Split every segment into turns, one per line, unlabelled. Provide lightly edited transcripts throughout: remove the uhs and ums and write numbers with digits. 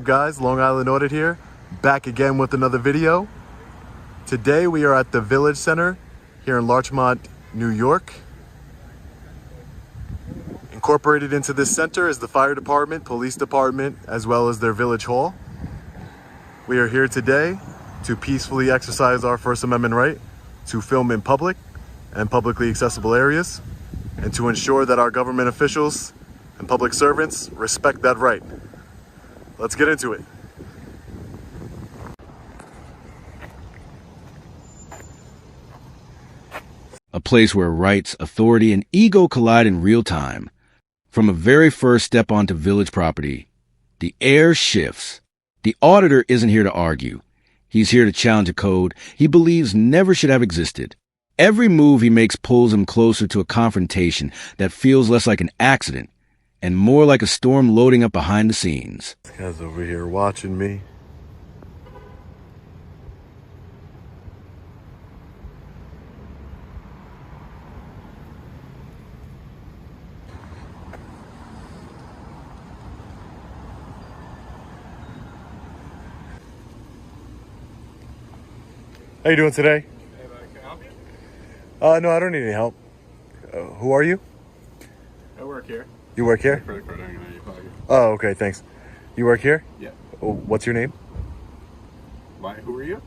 Guys, Long Island Audit here, back again with another video. Today we are at the Village Center here in Larchmont, New York. Incorporated into this center is the fire department, police department, as well as their village hall. We are here today to peacefully exercise our First Amendment right to film in public and publicly accessible areas, and to ensure that our government officials and public servants respect that right. Let's get into it.
A place where rights, authority, and ego collide in real time. From a very first step onto village property, the air shifts. The auditor isn't here to argue. He's here to challenge a code he believes never should have existed. Every move he makes pulls him closer to a confrontation that feels less like an accident and more like a storm loading up behind the scenes.
This guy's over here watching me. How you doing today?
Hey, buddy, can I help you?
No, I don't need any help. Who are you?
I work here.
You work here?
Credit card hanging out of your pocket.
Oh, okay, thanks. You work here?
Yeah.
Oh, what's your name?
Why? Who are you?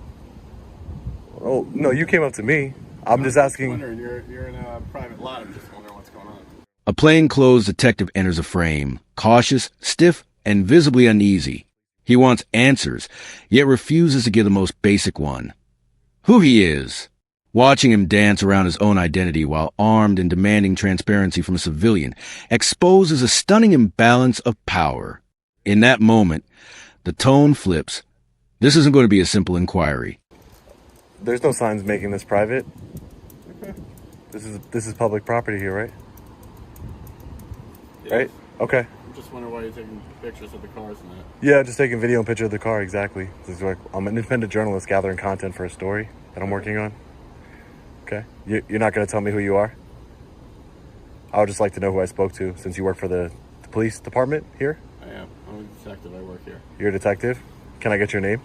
Oh, no, you came up to me. I'm just asking.
Wondering, you're in a private lot. I'm just wondering what's going on.
A plainclothes detective enters a frame, cautious, stiff, and visibly uneasy. He wants answers, yet refuses to give the most basic one. Who he is. Watching him dance around his own identity while armed and demanding transparency from a civilian exposes a stunning imbalance of power. In that moment, the tone flips. This isn't going to be a simple inquiry.
There's no signs making this private.
Okay.
This is public property here, right?
Yeah.
Right? Okay.
I'm just wondering why you're taking pictures of the cars and that.
Yeah, just taking video and picture of the car, exactly. This is like, I'm an independent journalist gathering content for a story that I'm working on. Okay. You're not going to tell me who you are? I would just like to know who I spoke to, since you work for the police department here.
I am. I'm a detective. I work here.
You're a detective? Can I get your name?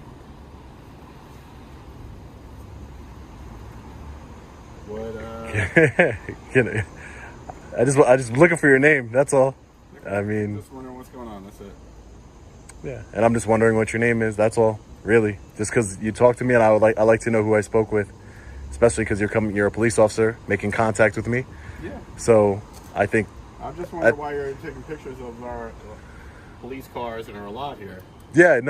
What,
I just looking for your name, that's all. I mean,
just wondering what's going on. That's it.
yeah, and I'm just wondering what your name is, that's all, really. Just because you talked to me, and I like to know who I spoke with, especially because you're a police officer making contact with me.
Yeah.
So I think
I'm just wondering why you're taking pictures of our police cars in our lot here.
I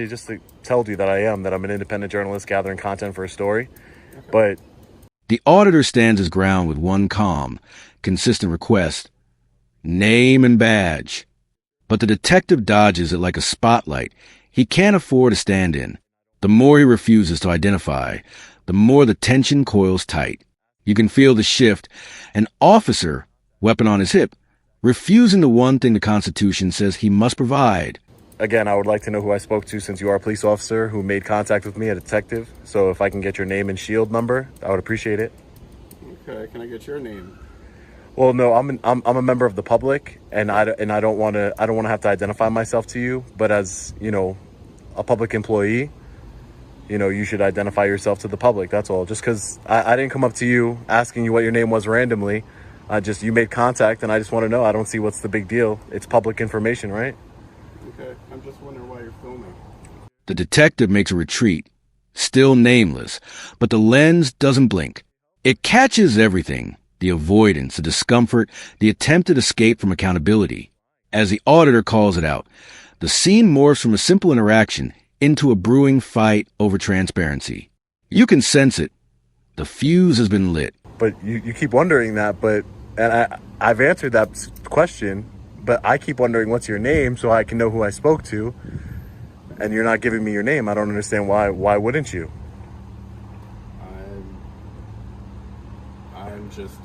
just told you that I'm an independent journalist gathering content for a story.
Okay.
But
The auditor stands his ground with one calm, consistent request: name and badge. But the detective dodges it like a spotlight he can't afford to stand in. The more he refuses to identify, the more the tension coils tight. You can feel the shift. An officer, weapon on his hip, refusing the one thing the Constitution says he must provide.
again, I would like to know who I spoke to, since you are a police officer who made contact with me, a detective. So if I can get your name and shield number, I would appreciate it.
Okay, can I get your name?
Well, no, I'm a member of the public, and I don't want to have to identify myself to you. But as you know, a public employee, you should identify yourself to the public. That's all. Just because I didn't come up to you asking you what your name was randomly. You made contact, and I just want to know. I don't see what's the big deal. It's public information, right?
Okay, I'm just wondering why you're filming.
The detective makes a retreat, still nameless, but the lens doesn't blink. It catches everything: the avoidance, the discomfort, the attempted escape from accountability. As the auditor calls it out, the scene morphs from a simple interaction into a brewing fight over transparency. You can sense it. The fuse has been lit.
But you keep wondering that, and I've answered that question, but I keep wondering what's your name so I can know who I spoke to, and you're not giving me your name. I don't understand why. Why wouldn't you?
I'm just.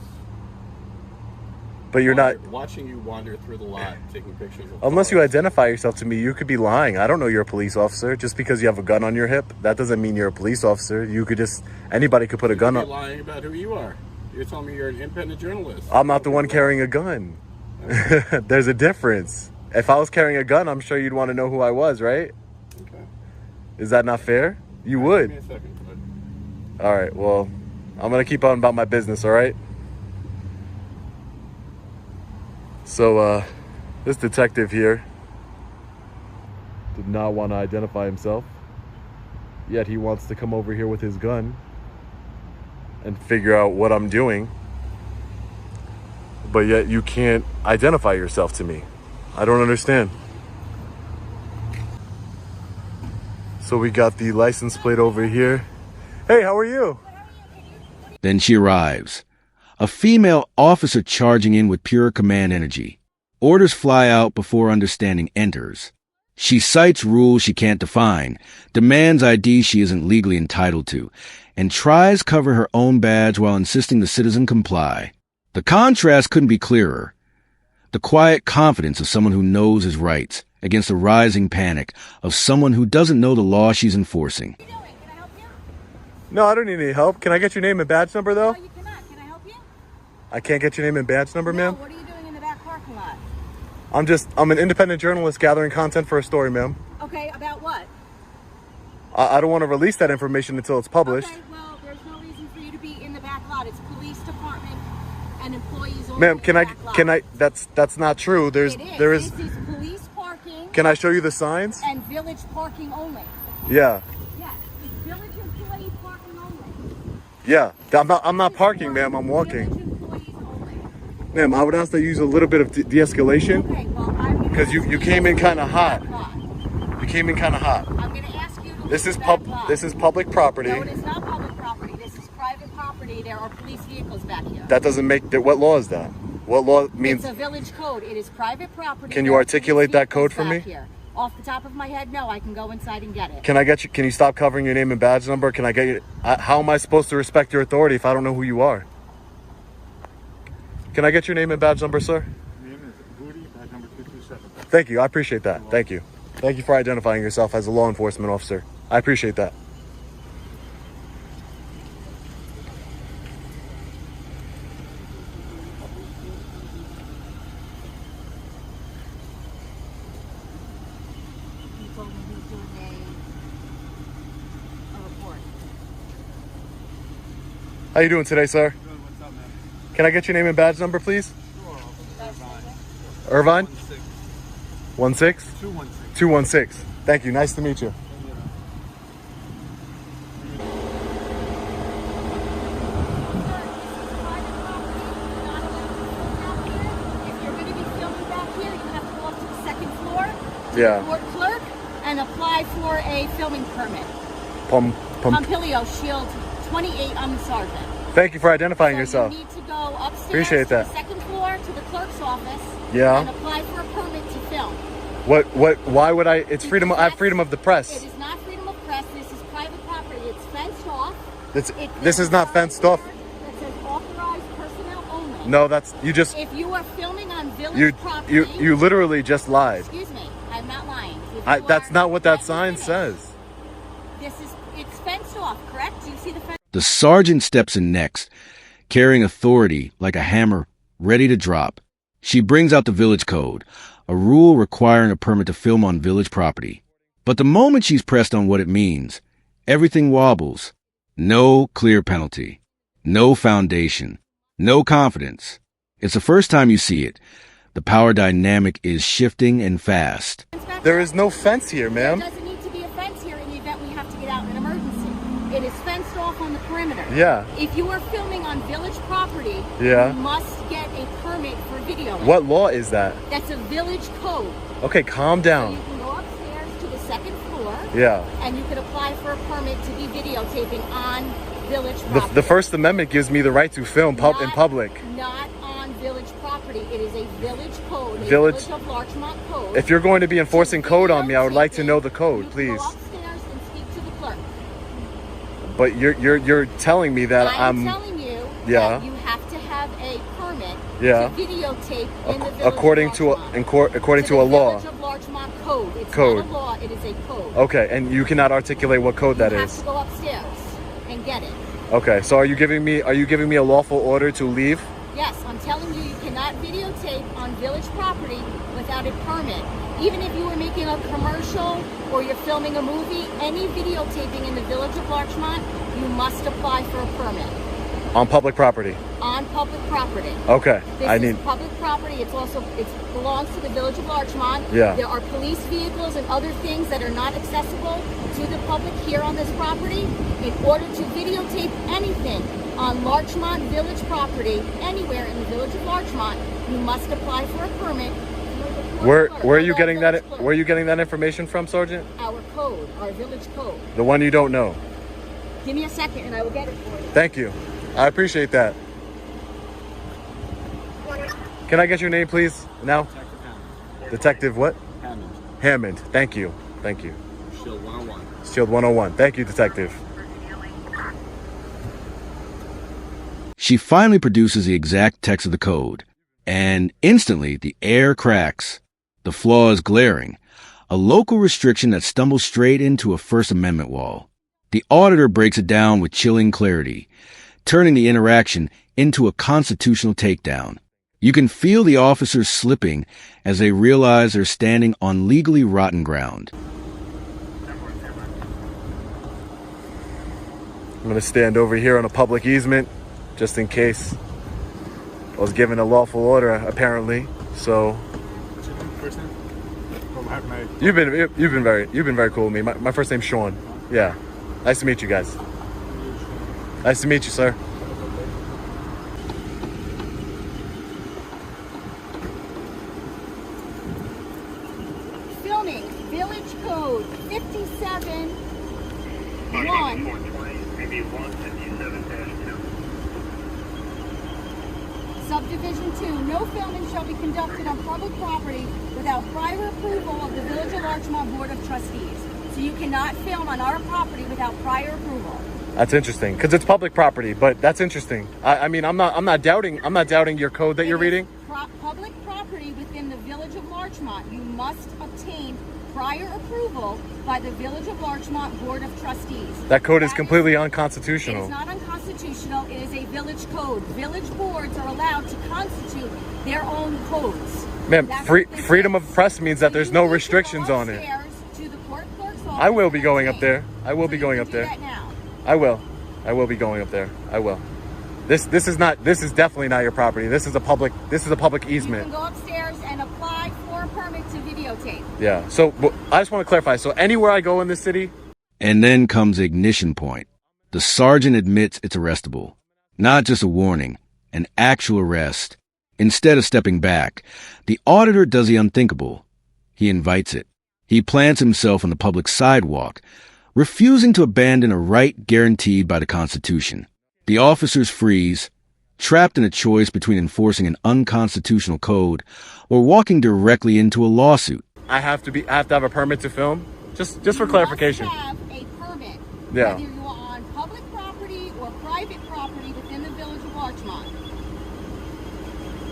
But you're not.
Watching you wander through the lot, taking pictures of
Unless you
cars.
identify yourself to me, you could be lying. I don't know you're a police officer. Just because you have a gun on your hip, that doesn't mean you're a police officer. Anybody could put a gun
You're
on.
lying about who you are. You're telling me you're an independent journalist.
I'm not the one carrying a gun. There's a difference. If I was carrying a gun, I'm sure you'd want to know who I was, right?
Okay.
Is that not fair? You
Give
would.
me a second.
All right, well, I'm going to keep on about my business, all right? So, this detective here did not want to identify himself, yet he wants to come over here with his gun and figure out what I'm doing, but yet you can't identify yourself to me. I don't understand. So we got the license plate over here. Hey, how are you?
Then she arrives. A female officer charging in with pure command energy. Orders fly out before understanding enters. She cites rules she can't define, demands ID she isn't legally entitled to, and tries cover her own badge while insisting the citizen comply. The contrast couldn't be clearer. The quiet confidence of someone who knows his rights against the rising panic of someone who doesn't know the law she's enforcing.
What are you doing? Can I help you?
No, I don't need any help. Can I get your name and badge number, though?
No, you cannot. Can I help you?
I can't get your name and badge number,
No,
ma'am?
what are you doing in the back parking lot?
I'm an independent journalist gathering content for a story, ma'am.
Okay, about what?
I don't want to release that information until it's published.
Okay, well, there's no reason for you to be in the back lot. It's police department and employees only.
Ma'am,
in the back lot.
that's not true. There is.
This is police parking
Can I show you the signs?
and village parking only.
Yeah.
Yes, it's village employee parking only.
Yeah. I'm not parking, ma'am. I'm walking.
Village employees only.
Ma'am, I would ask that you use a little bit of de-escalation.
Okay, well, I'm gonna
Because you came in kind of hot. You came in kind of hot.
I'm going to ask you to
This
leave
is
the back lot.
This is public property.
No, it is not public property. This is private property. There are police vehicles back here.
That doesn't make that. What law is that? What law means?
It's a village code. It is private property.
Can you
There are
articulate
police
that code
vehicles
for me?
back here. Off the top of my head, no. I can go inside and get it.
Can I get you? Can you stop covering your name and badge number? Can I get you? How am I supposed to respect your authority if I don't know who you are? Can I get your name and badge number, sir?
Name is Booty, badge number 227.
Thank you. I appreciate that. Thank you. Thank you for identifying yourself as a law enforcement officer. I appreciate that.
He told me he's doing a report.
How you doing today, sir?
Good, what's up, man?
Can I get your name and badge number, please?
Sure,
Irvine?
16.
16?
216.
216. Thank you. Nice to meet you. Yeah.
Court clerk and apply for a filming permit.
Pompilio.
Pompilio Shield 28. I'm Sergeant.
Thank you for identifying
So
yourself.
you need to go upstairs
Appreciate
to
that.
the second floor to the clerk's office.
Yeah.
And apply for a permit to film.
Why would I? It's freedom. I have freedom of the press.
It is not freedom of press. This is private property. It's fenced off.
This is not fenced off.
It says authorized personnel only.
No, that's you just
If you are filming on village property,
you literally just lied.
Excuse me, I'm not lying.
That's not what that sign says.
It's fenced off, correct? Do you see the fence?
The sergeant steps in next, carrying authority like a hammer, ready to drop. She brings out the village code, a rule requiring a permit to film on village property. But the moment she's pressed on what it means, everything wobbles. No clear penalty. No foundation. No confidence. It's the first time you see it. The power dynamic is shifting and fast.
There is no fence here,
There
ma'am.
doesn't need to be a fence here in the event we have to get out in an emergency. It is fenced off on the perimeter.
Yeah.
If you are filming on village property,
Yeah.
you must get a permit for video.
What law is that?
That's a village code.
Okay, calm
So
down.
you can go upstairs to the second floor.
Yeah.
And you could apply for a permit to be videotaping on village property.
The First Amendment gives me the right to film in public.
Not on village property. It is a village code. A
Village
of Larchmont code.
If you're going to be enforcing code on me, I would like to know the code,
You
please.
Go upstairs and speak to the clerk.
But you're telling me that
I'm telling you
yeah.
that you have to have a permit
Yeah.
to videotape in the village
according
of
to a
Larchmont.
according to a law.
Village of Larchmont code. It's
Code.
not a law. It is a code.
Okay, and you cannot articulate what code that
You have
is.
to go upstairs and get it.
Okay, so are you giving me a lawful order to leave?
Yes, I'm telling you, you cannot videotape on village property without a permit. Even if you were making a commercial or you're filming a movie, any videotaping in the Village of Larchmont, you must apply for a permit.
On public property?
On public property.
Okay.
This is public property. It belongs to the Village of Larchmont.
Yeah.
There are police vehicles and other things that are not accessible to the public here on this property. In order to videotape anything on Larchmont Village property, anywhere in the Village of Larchmont, you must apply for a permit.
Where are you getting that? Where are you getting that information from, Sergeant?
Our code, our village code.
The one you don't know.
Give me a second and I will get it for you.
Thank you. I appreciate that. Can I get your name, please? Now?
Detective Hammond.
Detective what?
Hammond.
Hammond. Thank you. Thank you.
Shield 101.
Shield 101. Thank you, Detective.
She finally produces the exact text of the code, and instantly the air cracks. The flaw is glaring, a local restriction that stumbles straight into a First Amendment wall. The auditor breaks it down with chilling clarity, turning the interaction into a constitutional takedown. You can feel the officers slipping as they realize they're standing on legally rotten ground.
I'm going to stand over here on a public easement just in case. I was given a lawful order, apparently. So you've been very cool with me. My first name's Sean. Yeah. Nice to meet you guys. Nice to meet you, sir.
Filming, Village Code 57-1. Subdivision 2, no filming shall be conducted on public property without prior approval of the Village of Larchmont Board of Trustees. So you cannot film on our property without prior approval.
That's interesting because it's public property, but that's interesting. I mean, I'm not doubting your code that you're reading.
Public property within the Village of Larchmont, you must obtain prior approval by the Village of Larchmont Board of Trustees.
That code is completely unconstitutional.
It is not unconstitutional. It is a village code. Village boards are allowed to constitute their own codes.
Ma'am, freedom of press means that there's no restrictions on it.
To the clerk's office.
I will be going up there. I will be going up there. I will be going up there. I will. This is definitely not your property. This is a public easement.
You can go upstairs and apply for a permit to videotape.
Yeah. So I just want to clarify. So anywhere I go in this city.
And then comes the ignition point. The sergeant admits it's arrestable. Not just a warning, an actual arrest. Instead of stepping back, the auditor does the unthinkable. He invites it. He plants himself on the public sidewalk, refusing to abandon a right guaranteed by the Constitution. The officers freeze, trapped in a choice between enforcing an unconstitutional code or walking directly into a lawsuit.
I have to have a permit to film? Just for clarification.
You must have a permit.
Yeah.
Whether you are on public property or private property within the Village of Larchmont.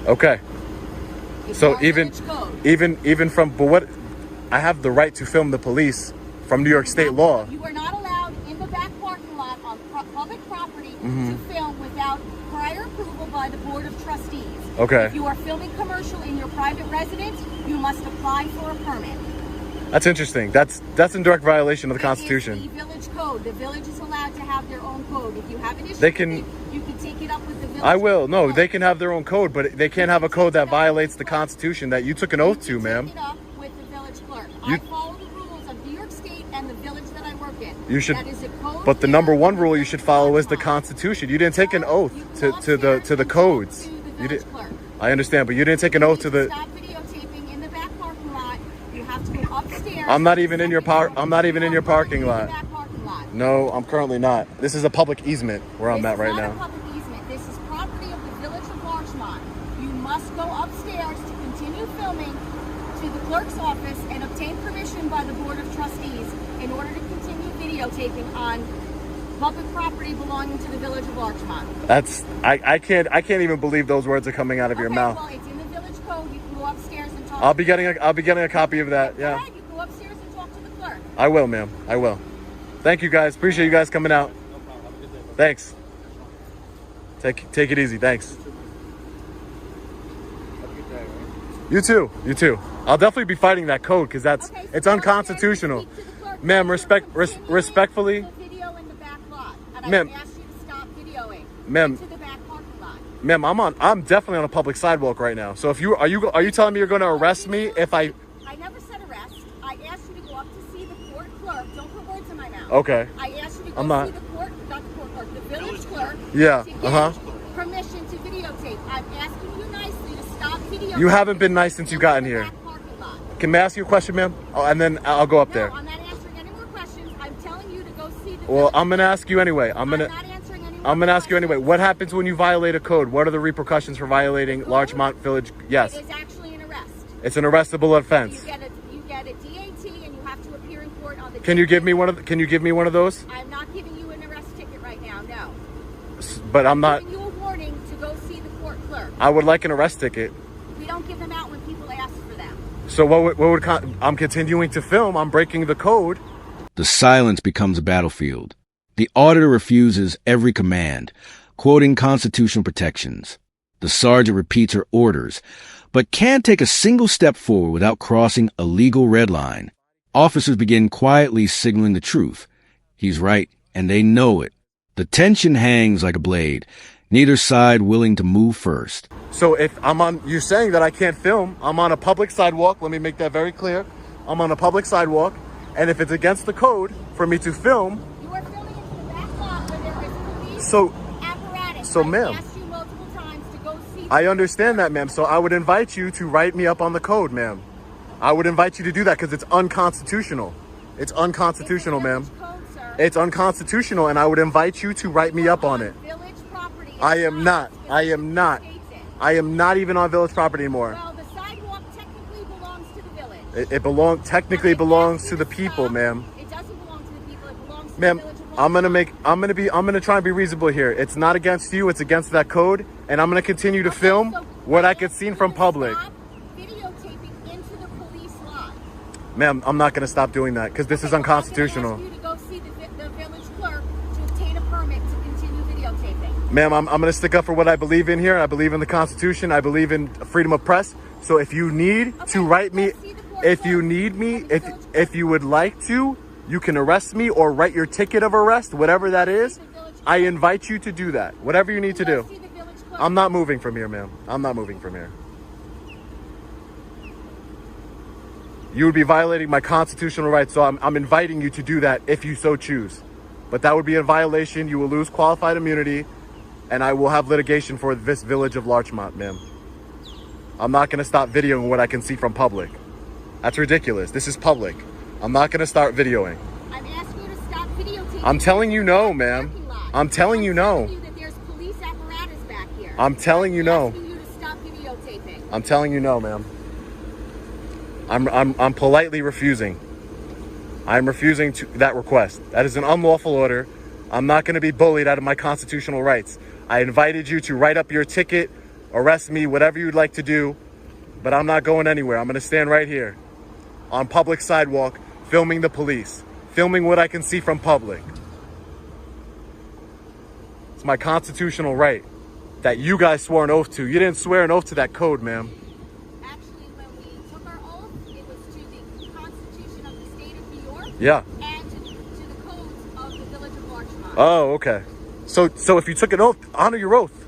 Okay.
It's
So
our
even from, but what, I have the right to film the police from New York State law.
You are not allowed in the back parking lot on public property to film without prior approval by the Board of Trustees.
Okay.
If you are filming commercial in your private residence, you must apply for a permit.
That's interesting. That's in direct violation of the Constitution.
It is the village code. The village is allowed to have their own code. If you have an issue,
They can-
with it, you can take it up with the village.
I will. No,
code.
they can have their own code, but they can't have a code that violates the Constitution that you took an oath to, ma'am.
Take it up with the village clerk.
You-
I follow the rules of New York State and the village that I work in.
You should,
That is a code
but the
here
number one
in
rule
the
you should
Village of
follow is the
Larchmont.
Constitution. You didn't take an oath
You
to
go
the
upstairs and
codes.
talk to the
You did.
village clerk.
I understand, but you didn't take an oath to the.
Stop videotaping in the back parking lot. You have to go upstairs.
I'm not even in your I'm not even in your parking lot.
Back parking lot.
No, I'm currently not. This is a public easement where I'm at right
This is
now.
not a public easement. This is property of the Village of Larchmont. You must go upstairs to continue filming to the clerk's office and obtain permission by the Board of Trustees in order to continue videotaping on public property belonging to the Village of Larchmont.
I can't even believe those words are coming out of your mouth.
Well, it's in the village code. You can go upstairs and talk.
I'll be getting a copy of that. Yeah.
All right, you go upstairs and talk to the clerk.
I will, ma'am. I will. Thank you guys. Appreciate you guys coming out. Thanks. Take it easy. Thanks.
Have a good day, right?
You too. You too. I'll definitely be fighting that code because
Okay, so
it's
go
unconstitutional.
upstairs and speak to the clerk.
Ma'am,
Continue
respectfully.
the video in the back lot. And
Ma'am.
I asked you to stop videoing.
Ma'am.
Into the back parking lot.
Ma'am, I'm definitely on a public sidewalk right now. So if you are you telling me you're going to arrest me if I?
I never said arrest. I asked you to go up to see the court clerk. Don't put words in my mouth.
Okay.
I asked you to go
I'm not.
see the court, not the court clerk, the village clerk.
Yeah,
To get
uh-huh.
permission to videotape. I'm asking you nicely to stop videotaping.
You haven't been nice since you got in
into the
here.
back parking lot.
Can I ask you a question, ma'am? Oh, and then I'll go up there.
No, I'm not answering any more questions. I'm telling you to go see the
Well,
village
I'm gonna
clerk.
ask you anyway.
I'm not answering any more
I'm gonna ask you anyway.
questions.
What happens when you violate a code? What are the repercussions for violating Larchmont Village? Yes,
It is actually an arrest.
it's an arrestable offense.
You get a DAT and you have to appear in court on the
Can you give me
DAT.
one of? Can you give me one of those?
I'm not giving you an arrest ticket right now, no.
But I'm not.
Giving you a warning to go see the court clerk.
I would like an arrest ticket.
We don't give them out when people ask for them.
So I'm continuing to film. I'm breaking the code.
The silence becomes a battlefield. The auditor refuses every command, quoting constitutional protections. The sergeant repeats her orders, but can't take a single step forward without crossing a legal red line. Officers begin quietly signaling the truth. He's right, and they know it. The tension hangs like a blade, neither side willing to move first.
So if you're saying that I can't film. I'm on a public sidewalk. Let me make that very clear. I'm on a public sidewalk, and if it's against the code for me to film,
You are filming into the back lot where there is police
So-
apparatus.
so,
I
ma'am.
asked you multiple times to go see
I understand that, ma'am. So I would invite you to write me up on the code, ma'am. I would invite you to do that because it's unconstitutional. It's unconstitutional, ma'am. It's unconstitutional, and I would invite you to write me up on it.
Village property.
I am not. I am not. I am not even on village property anymore.
Well, the sidewalk technically belongs to the village.
It technically belongs to the people, ma'am.
It doesn't belong to the people. It belongs to
Ma'am,
the village of
I'm gonna try and be reasonable here. It's not against you, it's against that code, and I'm gonna continue to film what I could see from public.
Stop videotaping into the police lot.
Ma'am, I'm not gonna stop doing that because this is unconstitutional.
I'm going to ask you to go see the village clerk to obtain a permit to continue videotaping.
Ma'am, I'm gonna stick up for what I believe in here. I believe in the Constitution. I believe in freedom of press. So if you need to write me, if you need me, if you would like to, you can arrest me or write your ticket of arrest, whatever that is. I invite you to do that. Whatever you need to do. I'm not moving from here, ma'am. I'm not moving from here. You would be violating my constitutional rights, so I'm inviting you to do that if you so choose. But that would be a violation. You will lose qualified immunity, and I will have litigation for this village of Larchmont, ma'am. I'm not going to stop videoing what I can see from public. That's ridiculous. This is public. I'm not going to start videoing.
I'm asking you to stop videotaping.
I'm telling you no, ma'am. I'm telling you no.
I'm telling you that there's police apparatus back here.
I'm telling you no.
I'm asking you to stop videotaping.
I'm telling you no, ma'am. I'm politely refusing. I'm refusing that request. That is an unlawful order. I'm not going to be bullied out of my constitutional rights. I invited you to write up your ticket, arrest me, whatever you'd like to do, but I'm not going anywhere. I'm going to stand right here on public sidewalk, filming the police, filming what I can see from public. It's my constitutional right that you guys swore an oath to. You didn't swear an oath to that code, ma'am.
Actually, when we took our oath, it was to the Constitution of the state of New York.
Yeah.
And to the codes of the village of Larchmont.
Oh, okay. So if you took an oath, honor your oath.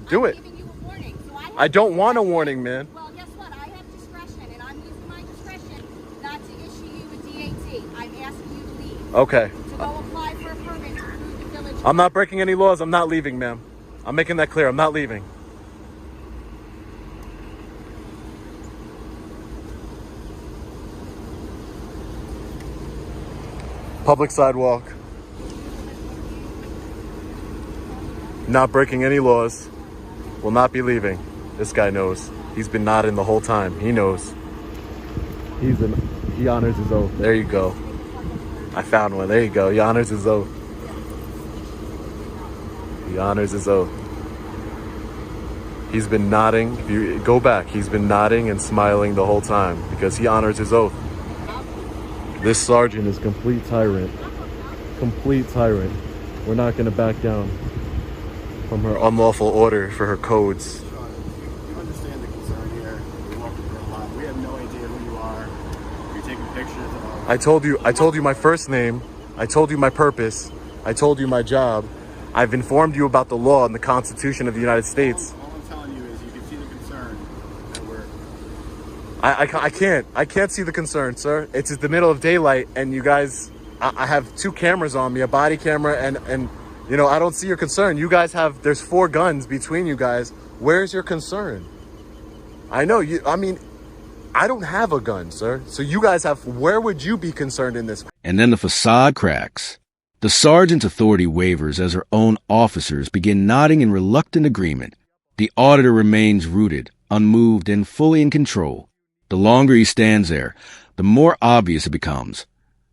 Do it.
I'm giving you a warning. So
I don't want a warning, man.
Well, guess what? I have discretion, and I'm using my discretion not to issue you a DAT. I'm asking you to leave.
Okay.
To go apply for a permit through the village.
I'm not breaking any laws. I'm not leaving, ma'am. I'm making that clear. I'm not leaving. Public sidewalk. Not breaking any laws. Will not be leaving. This guy knows. He's been nodding the whole time. He knows. He honors his oath. There you go. I found one. There you go. He honors his oath. He honors his oath. He's been nodding. If you go back, he's been nodding and smiling the whole time because he honors his oath. This sergeant is complete tyrant. Complete tyrant. We're not going to back down from her unlawful order for her codes.
You understand the concern here. We're walking through a lot. We have no
I told you my first name. I told you my purpose. I told you my job. I've informed you about the law and the Constitution of the United States.
All I'm telling you is you can see the concern that we're...
I can't see the concern, sir. It's the middle of daylight, and you guys, I have 2 cameras on me, a body camera, and you know, I don't see your concern. You guys have, there's 4 guns between you guys. Where's your concern? I know you, I mean, I don't have a gun, sir. So you guys have, where would you be concerned in this?
And then the facade cracks. The sergeant's authority wavers as her own officers begin nodding in reluctant agreement. The auditor remains rooted, unmoved, and fully in control. The longer he stands there, the more obvious it becomes.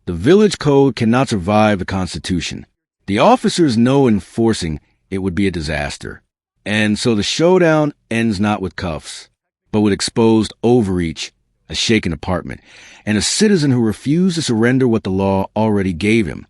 The village code cannot survive the Constitution. The officers know enforcing it would be a disaster. And so the showdown ends not with cuffs, but with exposed overreach, a shaken apartment, and a citizen who refused to surrender what the law already gave him.